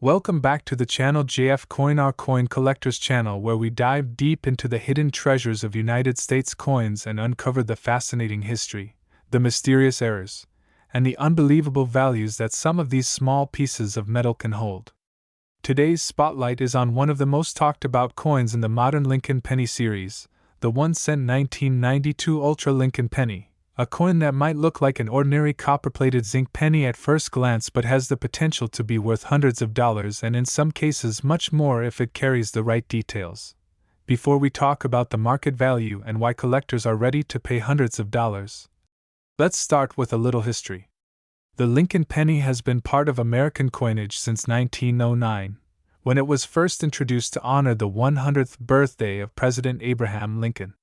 Welcome back to the channel JF Coin, our coin collectors channel, where we dive deep into the hidden treasures of United States coins and uncover the fascinating history, the mysterious errors, and the unbelievable values that some of these small pieces of metal can hold. Today's spotlight is on one of the most talked about coins in the modern Lincoln penny series, the 1-cent 1992 Ultra Lincoln penny. A coin that might look like an ordinary copper-plated zinc penny at first glance but has the potential to be worth hundreds of dollars and in some cases much more if it carries the right details. Before we talk about the market value and why collectors are ready to pay hundreds of dollars, let's start with a little history. The Lincoln penny has been part of American coinage since 1909, when it was first introduced to honor the 100th birthday of President Abraham Lincoln.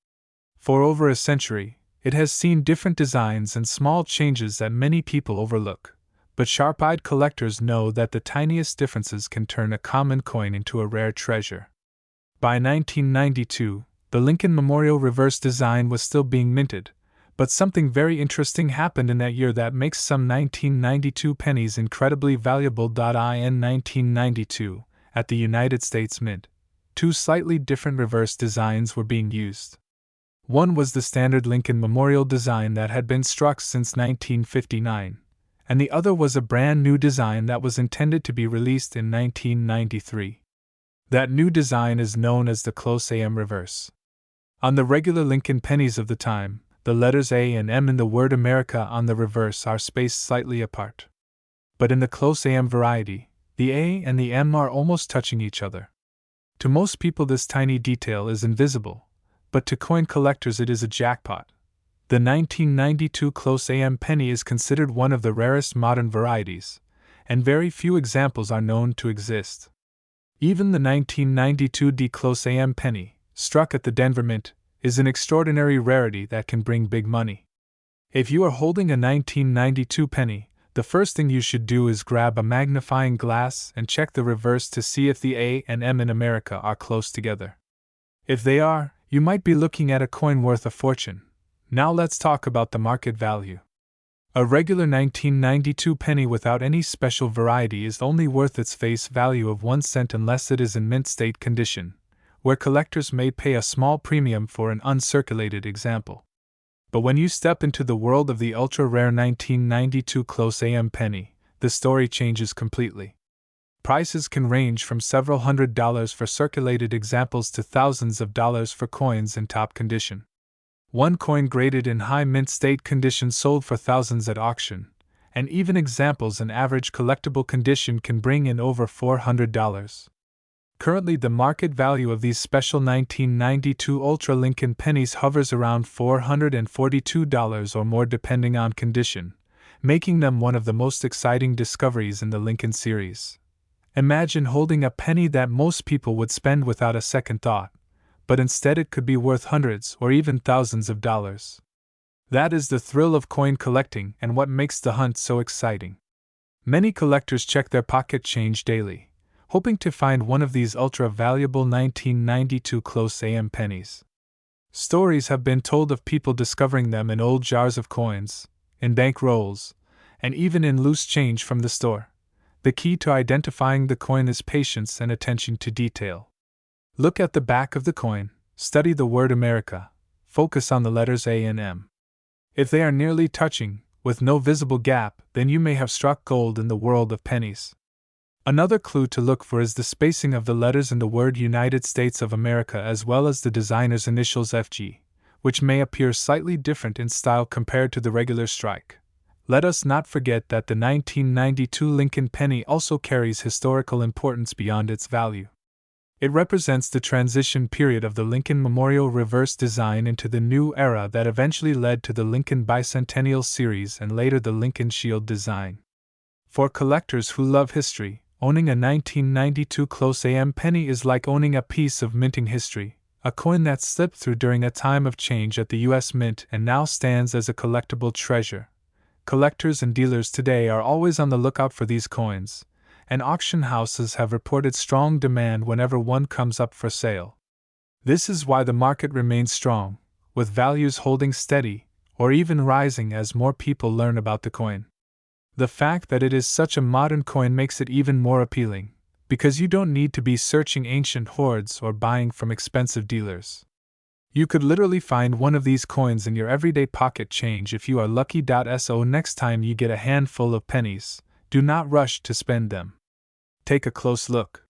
For over a century, it has seen different designs and small changes that many people overlook, but sharp-eyed collectors know that the tiniest differences can turn a common coin into a rare treasure. By 1992, the Lincoln Memorial reverse design was still being minted, but something very interesting happened in that year that makes some 1992 pennies incredibly valuable. In 1992, at the United States Mint, two slightly different reverse designs were being used. One was the standard Lincoln Memorial design that had been struck since 1959, and the other was a brand new design that was intended to be released in 1993. That new design is known as the close AM reverse. On the regular Lincoln pennies of the time, the letters A and M in the word America on the reverse are spaced slightly apart. But in the close AM variety, the A and the M are almost touching each other. To most people, this tiny detail is invisible, but to coin collectors it is a jackpot. The 1992 close AM penny is considered one of the rarest modern varieties, and very few examples are known to exist. Even the 1992 D close AM penny, struck at the Denver Mint, is an extraordinary rarity that can bring big money. If you are holding a 1992 penny, the first thing you should do is grab a magnifying glass and check the reverse to see if the A and M in America are close together. If they are, you might be looking at a coin worth a fortune. Now let's talk about the market value. A regular 1992 penny without any special variety is only worth its face value of 1 cent unless it is in mint state condition, where collectors may pay a small premium for an uncirculated example. But when you step into the world of the ultra-rare 1992 close AM penny, the story changes completely. Prices can range from several $100s for circulated examples to thousands of dollars for coins in top condition. One coin graded in high mint state condition sold for thousands at auction, and even examples in average collectible condition can bring in over $400. Currently, the market value of these special 1992 Ultra Lincoln pennies hovers around $442 or more depending on condition, making them one of the most exciting discoveries in the Lincoln series. Imagine holding a penny that most people would spend without a second thought, but instead it could be worth hundreds or even thousands of dollars. That is the thrill of coin collecting and what makes the hunt so exciting. Many collectors check their pocket change daily, hoping to find one of these ultra-valuable 1992 close AM pennies. Stories have been told of people discovering them in old jars of coins, in bank rolls, and even in loose change from the store. The key to identifying the coin is patience and attention to detail. Look at the back of the coin, study the word America, focus on the letters A and M. If they are nearly touching, with no visible gap, then you may have struck gold in the world of pennies. Another clue to look for is the spacing of the letters in the word United States of America as well as the designer's initials FG, which may appear slightly different in style compared to the regular strike. Let us not forget that the 1992 Lincoln penny also carries historical importance beyond its value. It represents the transition period of the Lincoln Memorial reverse design into the new era that eventually led to the Lincoln Bicentennial series and later the Lincoln Shield design. For collectors who love history, owning a 1992 close AM penny is like owning a piece of minting history, a coin that slipped through during a time of change at the U.S. Mint and now stands as a collectible treasure. Collectors and dealers today are always on the lookout for these coins, and auction houses have reported strong demand whenever one comes up for sale. This is why the market remains strong, with values holding steady, or even rising as more people learn about the coin. The fact that it is such a modern coin makes it even more appealing, because you don't need to be searching ancient hoards or buying from expensive dealers. You could literally find one of these coins in your everyday pocket change if you are lucky. So next time you get a handful of pennies, do not rush to spend them. Take a close look.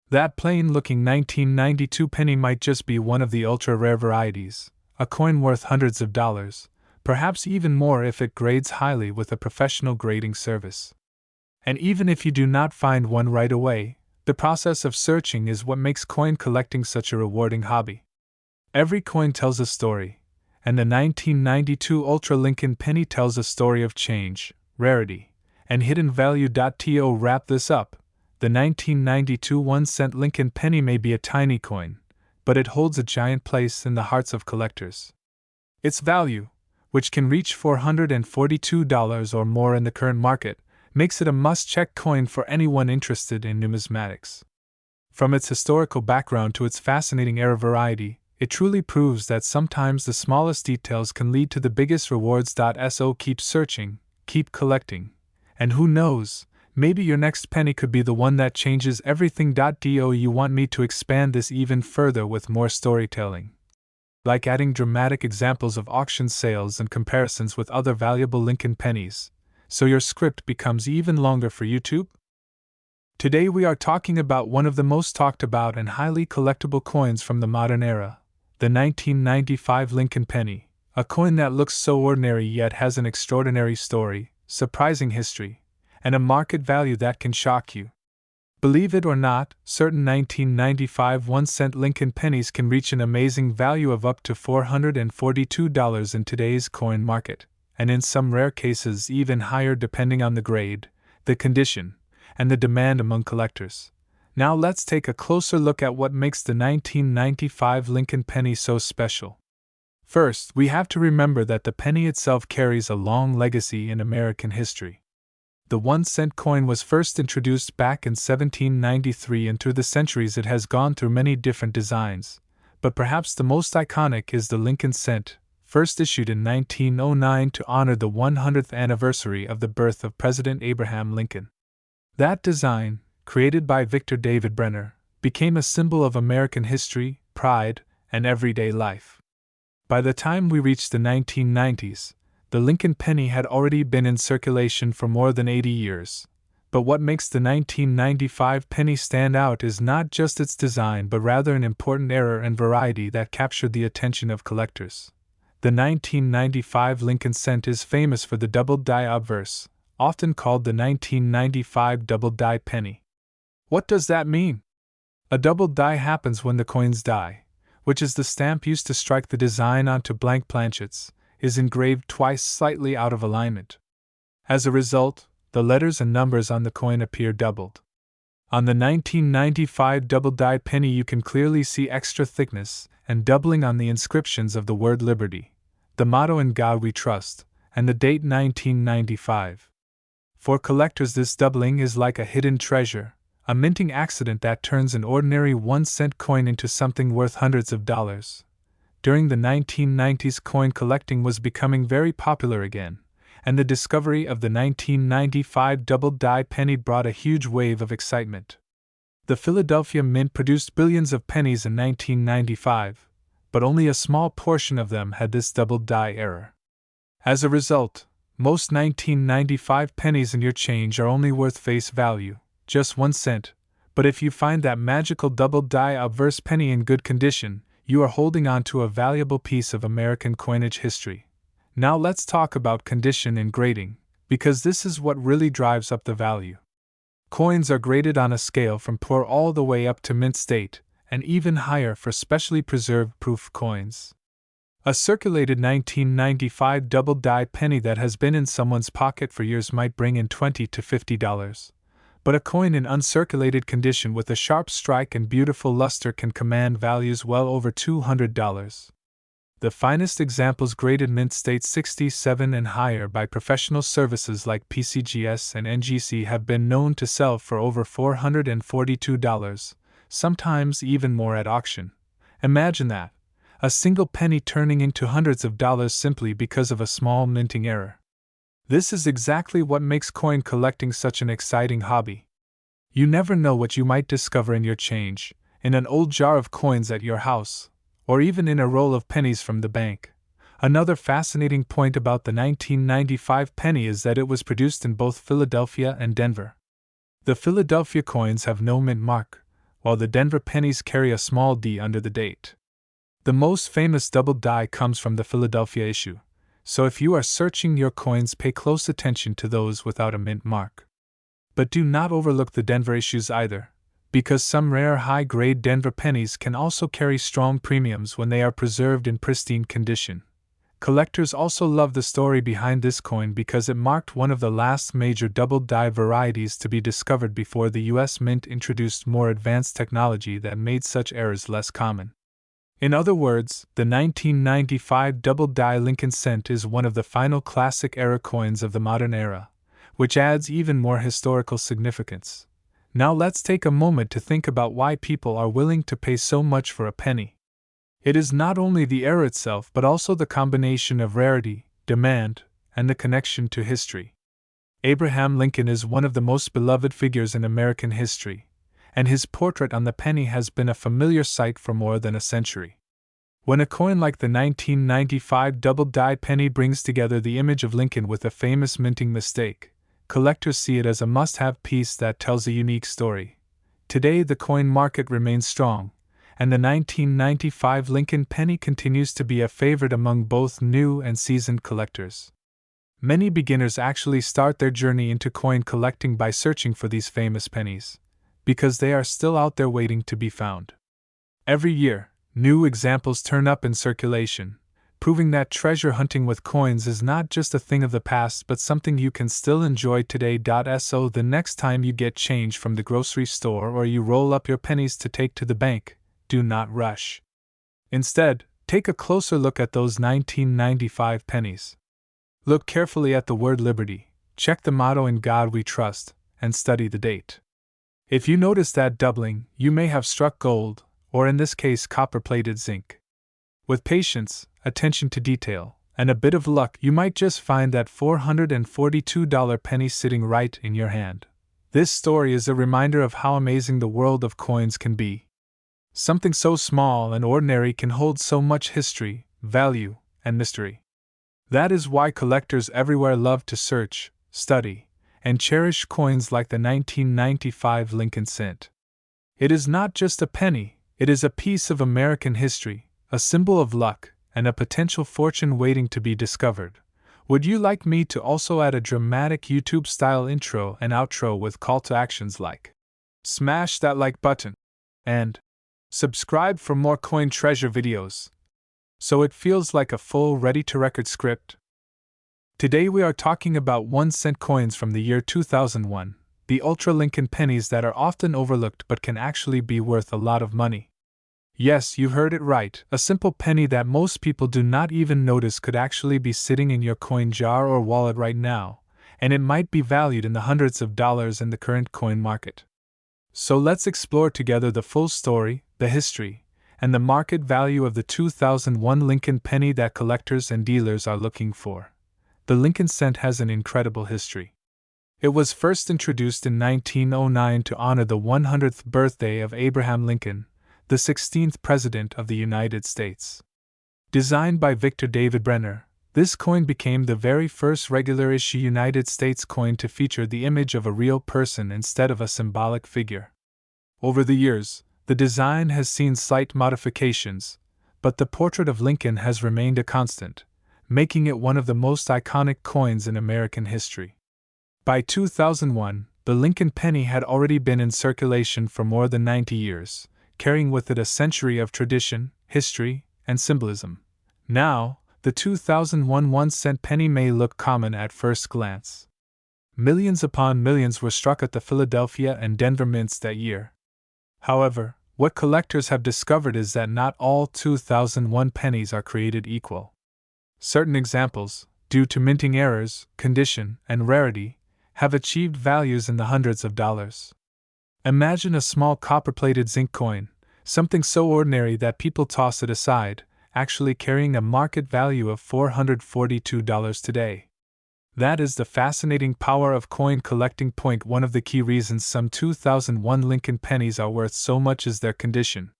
That plain-looking 1992 penny might just be one of the ultra-rare varieties, a coin worth hundreds of dollars, perhaps even more if it grades highly with a professional grading service. And even if you do not find one right away, the process of searching is what makes coin collecting such a rewarding hobby. Every coin tells a story, and the 1992 Ultra Lincoln penny tells a story of change, rarity, and hidden value. To wrap this up, the 1992 1-cent Lincoln penny may be a tiny coin, but it holds a giant place in the hearts of collectors. Its value, which can reach $442 or more in the current market, makes it a must-check coin for anyone interested in numismatics. From its historical background to its fascinating era variety, it truly proves that sometimes the smallest details can lead to the biggest rewards. So keep searching, keep collecting, and who knows, maybe your next penny could be the one that changes everything. Do you want me to expand this even further with more storytelling? Like adding dramatic examples of auction sales and comparisons with other valuable Lincoln pennies, so your script becomes even longer for YouTube? Today we are talking about one of the most talked about and highly collectible coins from the modern era, the 1995 Lincoln penny, a coin that looks so ordinary yet has an extraordinary story, surprising history, and a market value that can shock you. Believe it or not, certain 1995 1-cent Lincoln pennies can reach an amazing value of up to $442 in today's coin market, and in some rare cases even higher depending on the grade, the condition, and the demand among collectors. Now let's take a closer look at what makes the 1995 Lincoln penny so special. First, we have to remember that the penny itself carries a long legacy in American history. The 1-cent coin was first introduced back in 1793, and through the centuries it has gone through many different designs, but perhaps the most iconic is the Lincoln cent, first issued in 1909 to honor the 100th anniversary of the birth of President Abraham Lincoln. That design, created by Victor David Brenner, became a symbol of American history, pride, and everyday life. By the time we reached the 1990s, the Lincoln penny had already been in circulation for more than 80 years. But what makes the 1995 penny stand out is not just its design but rather an important era and variety that captured the attention of collectors. The 1995 Lincoln cent is famous for the double die obverse, often called the 1995 double die penny. What does that mean? A double die happens when the coin's die, which is the stamp used to strike the design onto blank planchets, is engraved twice slightly out of alignment. As a result, the letters and numbers on the coin appear doubled. On the 1995 double die penny you can clearly see extra thickness and doubling on the inscriptions of the word Liberty, the motto In God We Trust, and the date 1995. For collectors this doubling is like a hidden treasure, a minting accident that turns an ordinary 1-cent coin into something worth hundreds of dollars. During the 1990s coin collecting was becoming very popular again, and the discovery of the 1995 double die penny brought a huge wave of excitement. The Philadelphia Mint produced billions of pennies in 1995, but only a small portion of them had this double die error. As a result, most 1995 pennies in your change are only worth face value, just 1 cent, but if you find that magical double die obverse penny in good condition, you are holding on to a valuable piece of American coinage history. Now let's talk about condition and grading, because this is what really drives up the value. Coins are graded on a scale from poor all the way up to mint state, and even higher for specially preserved proof coins. A circulated 1995 double die penny that has been in someone's pocket for years might bring in $20 to $50. But a coin in uncirculated condition with a sharp strike and beautiful luster can command values well over $200. The finest examples graded mint state 67 and higher by professional services like PCGS and NGC have been known to sell for over $442, sometimes even more at auction. Imagine that, a single penny turning into hundreds of dollars simply because of a small minting error. This is exactly what makes coin collecting such an exciting hobby. You never know what you might discover in your change, in an old jar of coins at your house, or even in a roll of pennies from the bank. Another fascinating point about the 1995 penny is that it was produced in both Philadelphia and Denver. The Philadelphia coins have no mint mark, while the Denver pennies carry a small D under the date. The most famous double die comes from the Philadelphia issue, so if you are searching your coins, pay close attention to those without a mint mark. But do not overlook the Denver issues either, because some rare high-grade Denver pennies can also carry strong premiums when they are preserved in pristine condition. Collectors also love the story behind this coin because it marked one of the last major double-die varieties to be discovered before the U.S. Mint introduced more advanced technology that made such errors less common. In other words, the 1995 double-die Lincoln cent is one of the final classic-era coins of the modern era, which adds even more historical significance. Now let's take a moment to think about why people are willing to pay so much for a penny. It is not only the era itself but also the combination of rarity, demand, and the connection to history. Abraham Lincoln is one of the most beloved figures in American history, and his portrait on the penny has been a familiar sight for more than a century. When a coin like the 1995 double-die penny brings together the image of Lincoln with a famous minting mistake, collectors see it as a must-have piece that tells a unique story. Today the coin market remains strong, and the 1995 Lincoln penny continues to be a favorite among both new and seasoned collectors. Many beginners actually start their journey into coin collecting by searching for these famous pennies, because they are still out there waiting to be found. Every year, new examples turn up in circulation, proving that treasure hunting with coins is not just a thing of the past but something you can still enjoy today. So the next time you get change from the grocery store or you roll up your pennies to take to the bank, do not rush. Instead, take a closer look at those 1995 pennies. Look carefully at the word liberty, check the motto "In God We Trust," and study the date. If you notice that doubling, you may have struck gold, or in this case copper-plated zinc. With patience, attention to detail, and a bit of luck, you might just find that $442 penny sitting right in your hand. This story is a reminder of how amazing the world of coins can be. Something so small and ordinary can hold so much history, value, and mystery. That is why collectors everywhere love to search, study, and cherish coins like the 1995 Lincoln cent. It is not just a penny, it is a piece of American history, a symbol of luck, and a potential fortune waiting to be discovered. Would you like me to also add a dramatic YouTube-style intro and outro with call to actions like smash that like button and subscribe for more coin treasure videos, so it feels like a full ready-to-record script? Today we are talking about 1-cent coins from the year 2001, the Ultra Lincoln pennies that are often overlooked but can actually be worth a lot of money. Yes, you heard it right, a simple penny that most people do not even notice could actually be sitting in your coin jar or wallet right now, and it might be valued in the hundreds of dollars in the current coin market. So let's explore together the full story, the history, and the market value of the 2001 Lincoln penny that collectors and dealers are looking for. The Lincoln cent has an incredible history. It was first introduced in 1909 to honor the 100th birthday of Abraham Lincoln, the 16th President of the United States. Designed by Victor David Brenner, this coin became the very first regular-issue United States coin to feature the image of a real person instead of a symbolic figure. Over the years, the design has seen slight modifications, but the portrait of Lincoln has remained a constant, making it one of the most iconic coins in American history. By 2001, the Lincoln penny had already been in circulation for more than 90 years, carrying with it a century of tradition, history, and symbolism. Now, the 2001 1-cent penny may look common at first glance. Millions upon millions were struck at the Philadelphia and Denver mints that year. However, what collectors have discovered is that not all 2001 pennies are created equal. Certain examples, due to minting errors, condition, and rarity, have achieved values in the hundreds of dollars. Imagine a small copper-plated zinc coin, something so ordinary that people toss it aside, actually carrying a market value of $442 today. That is the fascinating power of coin collecting. Point one of the key reasons some 2001 Lincoln pennies are worth so much is their condition.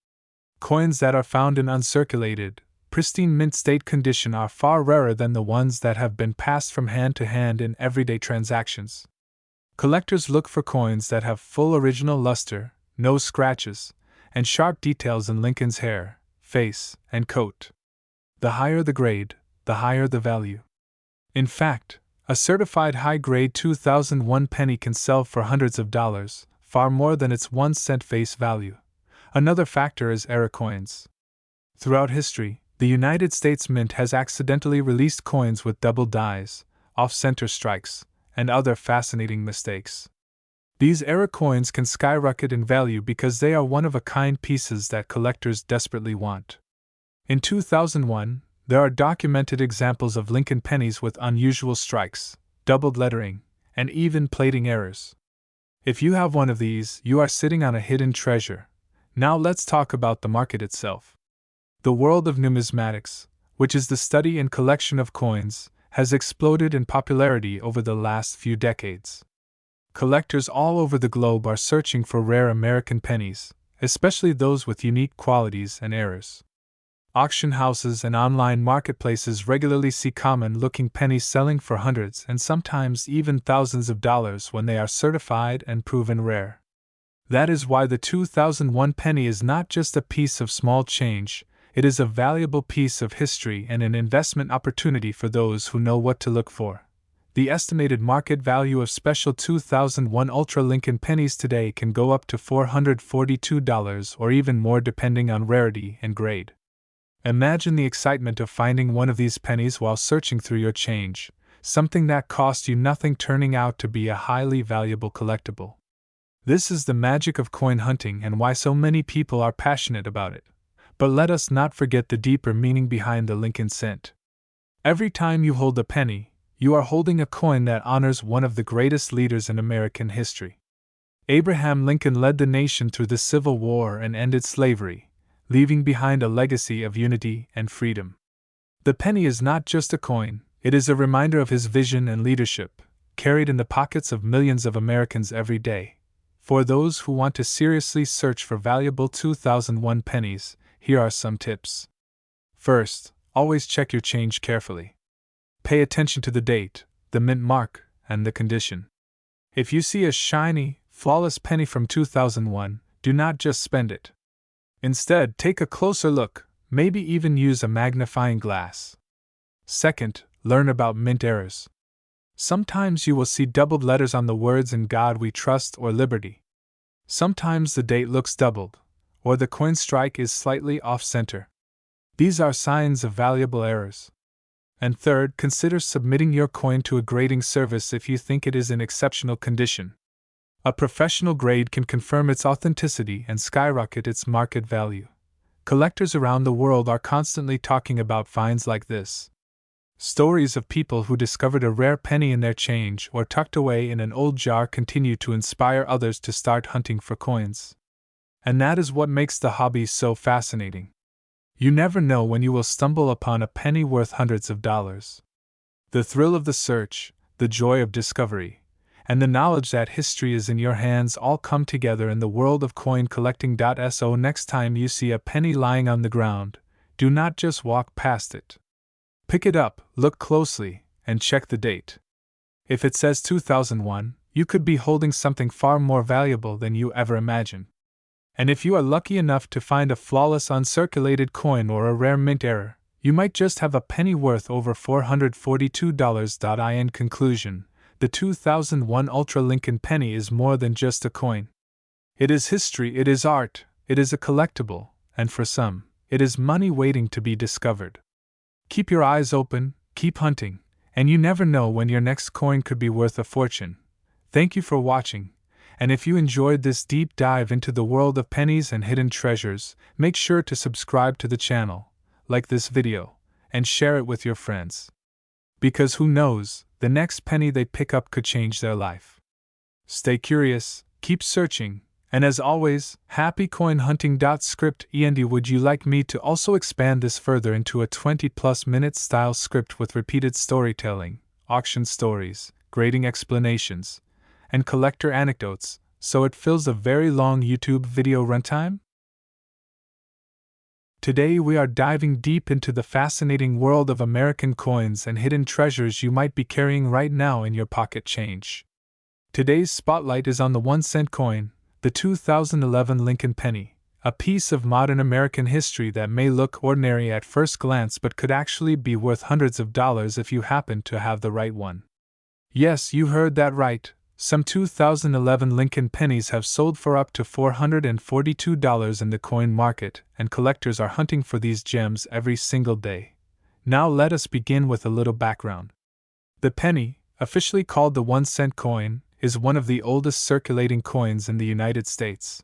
Coins that are found in uncirculated, pristine mint state condition are far rarer than the ones that have been passed from hand to hand in everyday transactions. Collectors look for coins that have full original luster, no scratches, and sharp details in Lincoln's hair, face, and coat. The higher the grade, the higher the value. In fact, a certified high-grade 2001 penny can sell for hundreds of dollars, far more than its 1-cent face value. Another factor is error coins. Throughout history, the United States Mint has accidentally released coins with double dies, off-center strikes, and other fascinating mistakes. These error coins can skyrocket in value because they are one-of-a-kind pieces that collectors desperately want. In 2001, there are documented examples of Lincoln pennies with unusual strikes, doubled lettering, and even plating errors. If you have one of these, you are sitting on a hidden treasure. Now let's talk about the market itself. The world of numismatics, which is the study and collection of coins, has exploded in popularity over the last few decades. Collectors all over the globe are searching for rare American pennies, especially those with unique qualities and errors. Auction houses and online marketplaces regularly see common-looking pennies selling for hundreds and sometimes even thousands of dollars when they are certified and proven rare. That is why the 2001 penny is not just a piece of small change, it is a valuable piece of history and an investment opportunity for those who know what to look for. The estimated market value of special 2001 Ultra Lincoln pennies today can go up to $442 or even more depending on rarity and grade. Imagine the excitement of finding one of these pennies while searching through your change, something that cost you nothing turning out to be a highly valuable collectible. This is the magic of coin hunting and why so many people are passionate about it. But let us not forget the deeper meaning behind the Lincoln cent. Every time you hold a penny, you are holding a coin that honors one of the greatest leaders in American history. Abraham Lincoln led the nation through the Civil War and ended slavery, leaving behind a legacy of unity and freedom. The penny is not just a coin, it is a reminder of his vision and leadership, carried in the pockets of millions of Americans every day. For those who want to seriously search for valuable 2001 pennies, here are some tips. First, always check your change carefully. Pay attention to the date, the mint mark, and the condition. If you see a shiny, flawless penny from 2001, do not just spend it. Instead, take a closer look, maybe even use a magnifying glass. Second, learn about mint errors. Sometimes you will see doubled letters on the words "In God We Trust" or "Liberty." Sometimes the date looks doubled, or the coin strike is slightly off-center. These are signs of valuable errors. And third, consider submitting your coin to a grading service if you think it is in exceptional condition. A professional grade can confirm its authenticity and skyrocket its market value. Collectors around the world are constantly talking about finds like this. Stories of people who discovered a rare penny in their change or tucked away in an old jar continue to inspire others to start hunting for coins. And that is what makes the hobby so fascinating. You never know when you will stumble upon a penny worth hundreds of dollars. The thrill of the search, the joy of discovery, and the knowledge that history is in your hands all come together in the world of coin collecting. So next time you see a penny lying on the ground, do not just walk past it. Pick it up, look closely, and check the date. If it says 2001, you could be holding something far more valuable than you ever imagined. And if you are lucky enough to find a flawless uncirculated coin or a rare mint error, you might just have a penny worth over $442. In conclusion, the 2001 Ultra Lincoln penny is more than just a coin. It is history, it is art, it is a collectible, and for some, it is money waiting to be discovered. Keep your eyes open, keep hunting, and you never know when your next coin could be worth a fortune. Thank you for watching. And if you enjoyed this deep dive into the world of pennies and hidden treasures, make sure to subscribe to the channel, like this video, and share it with your friends. Because who knows, the next penny they pick up could change their life. Stay curious, keep searching, and as always, happy coin hunting. Script and would you like me to also expand this further into a 20+ minute style script with repeated storytelling, auction stories, grading explanations, and collector anecdotes, so it fills a very long YouTube video runtime? Today we are diving deep into the fascinating world of American coins and hidden treasures you might be carrying right now in your pocket change. Today's spotlight is on the 1-cent coin, the 2011 Lincoln penny, a piece of modern American history that may look ordinary at first glance but could actually be worth hundreds of dollars if you happen to have the right one. Yes, you heard that right. Some 2011 Lincoln pennies have sold for up to $442 in the coin market, and collectors are hunting for these gems every single day. Now let us begin with a little background. The penny, officially called the 1-cent coin, is one of the oldest circulating coins in the United States.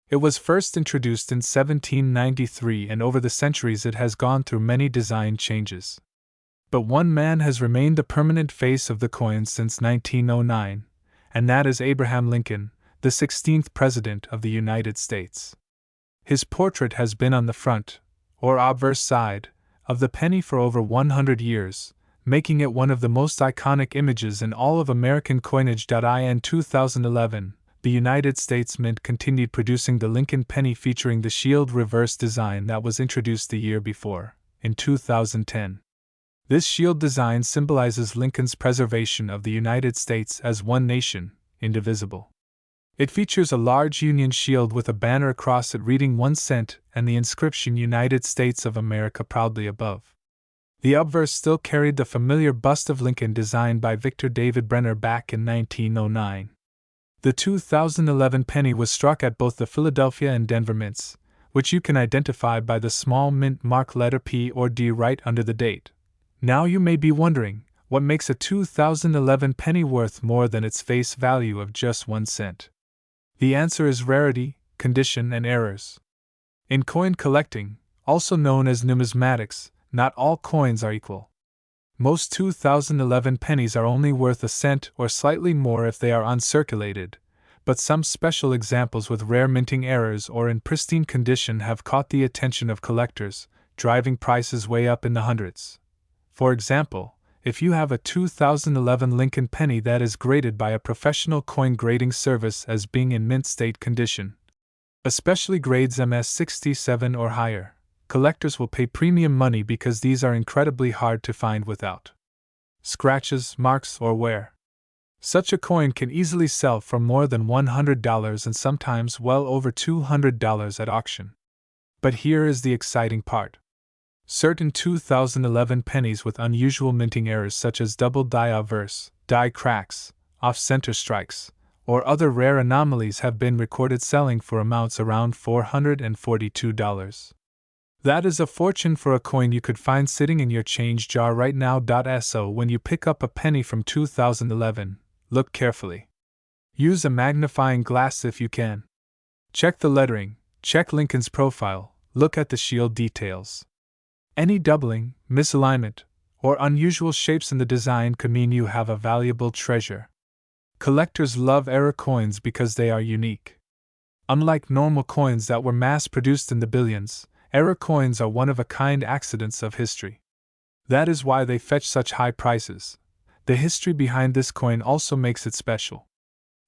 It was first introduced in 1793, and over the centuries it has gone through many design changes. But one man has remained the permanent face of the coin since 1909, and that is Abraham Lincoln, the 16th President of the United States. His portrait has been on the front, or obverse side, of the penny for over 100 years, making it one of the most iconic images in all of American coinage. In 2011, the United States Mint continued producing the Lincoln penny featuring the shield reverse design that was introduced the year before, in 2010. This shield design symbolizes Lincoln's preservation of the United States as one nation, indivisible. It features a large Union shield with a banner across it reading 1 cent and the inscription United States of America proudly above. The obverse still carried the familiar bust of Lincoln designed by Victor David Brenner back in 1909. The 2011 penny was struck at both the Philadelphia and Denver mints, which you can identify by the small mint mark letter P or D right under the date. Now you may be wondering, what makes a 2011 penny worth more than its face value of just 1 cent? The answer is rarity, condition, and errors. In coin collecting, also known as numismatics, not all coins are equal. Most 2011 pennies are only worth a cent or slightly more if they are uncirculated, but some special examples with rare minting errors or in pristine condition have caught the attention of collectors, driving prices way up in the hundreds. For example, if you have a 2011 Lincoln penny that is graded by a professional coin grading service as being in mint state condition, especially grades MS67 or higher, collectors will pay premium money because these are incredibly hard to find without scratches, marks, or wear. Such a coin can easily sell for more than $100 and sometimes well over $200 at auction. But here is the exciting part. Certain 2011 pennies with unusual minting errors such as double die obverse, die cracks, off-center strikes, or other rare anomalies have been recorded selling for amounts around $442. That is a fortune for a coin you could find sitting in your change jar right now. So when you pick up a penny from 2011, look carefully. Use a magnifying glass if you can. Check the lettering, check Lincoln's profile, look at the shield details. Any doubling, misalignment, or unusual shapes in the design could mean you have a valuable treasure. Collectors love error coins because they are unique. Unlike normal coins that were mass-produced in the billions, error coins are one-of-a-kind accidents of history. That is why they fetch such high prices. The history behind this coin also makes it special.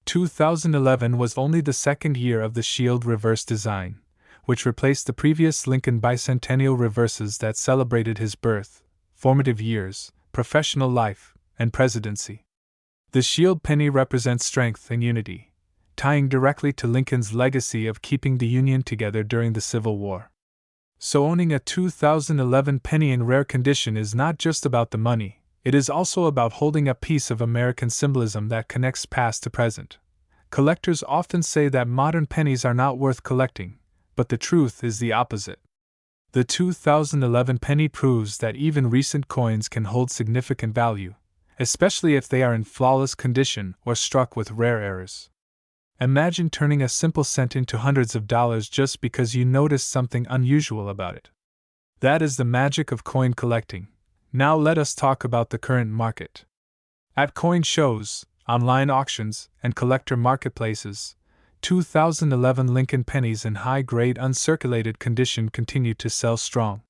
2011 was only the second year of the shield reverse design, which replaced the previous Lincoln bicentennial reverses that celebrated his birth, formative years, professional life, and presidency. The shield penny represents strength and unity, tying directly to Lincoln's legacy of keeping the Union together during the Civil War. So owning a 2011 penny in rare condition is not just about the money, it is also about holding a piece of American symbolism that connects past to present. Collectors often say that modern pennies are not worth collecting, but the truth is the opposite. The 2011 penny proves that even recent coins can hold significant value, especially if they are in flawless condition or struck with rare errors. Imagine turning a simple cent into hundreds of dollars just because you noticed something unusual about it. That is the magic of coin collecting. Now let us talk about the current market. At coin shows, online auctions, and collector marketplaces, 2011 Lincoln pennies in high-grade uncirculated condition continue to sell strong.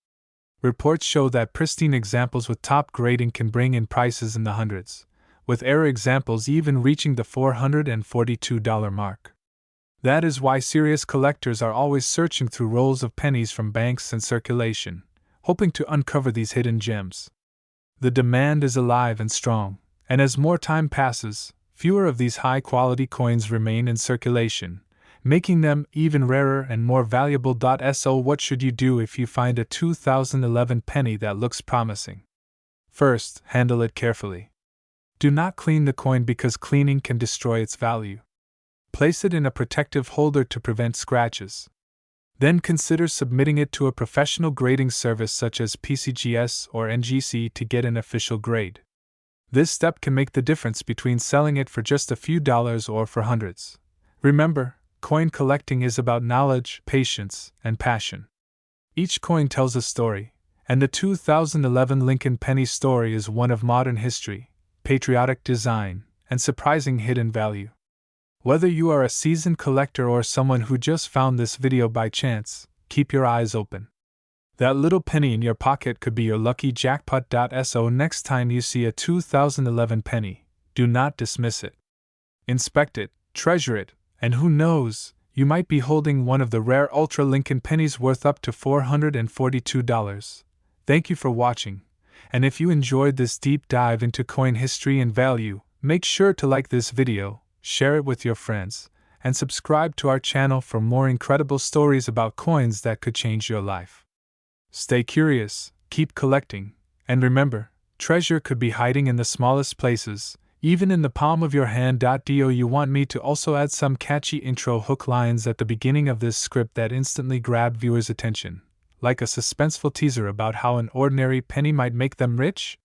Reports show that pristine examples with top grading can bring in prices in the hundreds, with error examples even reaching the $442 mark. That is why serious collectors are always searching through rolls of pennies from banks in circulation, hoping to uncover these hidden gems. The demand is alive and strong, and as more time passes, fewer of these high-quality coins remain in circulation, making them even rarer and more valuable. So what should you do if you find a 2011 penny that looks promising? First, handle it carefully. Do not clean the coin because cleaning can destroy its value. Place it in a protective holder to prevent scratches. Then consider submitting it to a professional grading service such as PCGS or NGC to get an official grade. This step can make the difference between selling it for just a few dollars or for hundreds. Remember, coin collecting is about knowledge, patience, and passion. Each coin tells a story, and the 2011 Lincoln penny story is one of modern history, patriotic design, and surprising hidden value. Whether you are a seasoned collector or someone who just found this video by chance, keep your eyes open. That little penny in your pocket could be your lucky jackpot. So next time you see a 2011 penny, do not dismiss it. Inspect it, treasure it, and who knows, you might be holding one of the rare Ultra Lincoln pennies worth up to $442. Thank you for watching, and if you enjoyed this deep dive into coin history and value, make sure to like this video, share it with your friends, and subscribe to our channel for more incredible stories about coins that could change your life. Stay curious, keep collecting, and remember, treasure could be hiding in the smallest places, even in the palm of your hand. Do you want me to also add some catchy intro hook lines at the beginning of this script that instantly grab viewers' attention, like a suspenseful teaser about how an ordinary penny might make them rich?